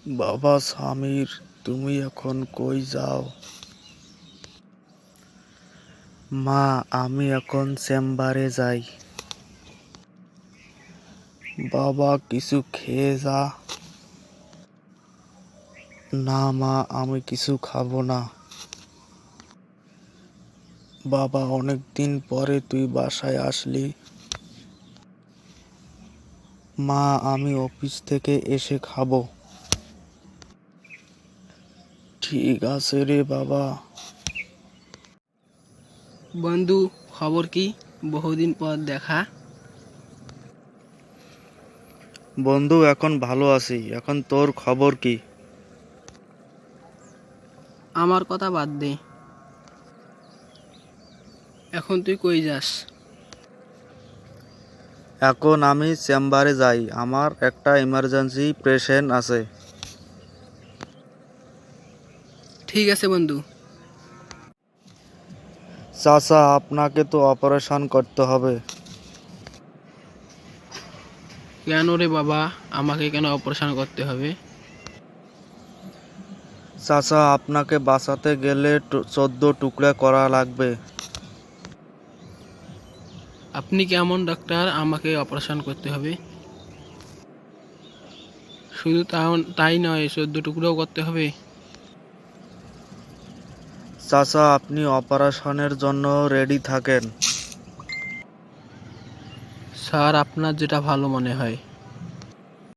বাবা সামির, তুমি এখন কই যাও? মা, আমি এখন চেম্বারে যাই। বাবা, কিছু খেয়ে যা। না মা, আমি কিছু খাবো না। বাবা, অনেকদিন পরে তুই বাসায় আসলি। মা, আমি অফিস থেকে এসে খাবো। ঠিক আছে রে বাবা। বন্ধু, খবর কি? বহুদিন পর দেখা। বন্ধু, এখন ভালো আছি। এখন তোর খবর কি? আমার কথা বাদ দে, এখন তুই কই যাস? এখন আমি চেম্বারে যাই, আমার একটা ইমার্জেন্সি পেশেন্ট আছে। ঠিক আছে বন্ধু। চাচা, আপনাকে তো অপারেশন করতে হবে। কেন রে বাবা, আমাকে কেন অপারেশন করতে হবে? চাচা, আপনাকে বাঁচাতে গেলে 14 টুকরা করা লাগবে। আপনি কেমন ডাক্তার আমাকে অপারেশন করতে হবে? শুধু তাই নয়, 14 টুকরোও করতে হবে? চাচা, আপনি অপারেশনের জন্য রেডি থাকেন। স্যার, আপনার যেটা ভালো মনে হয়।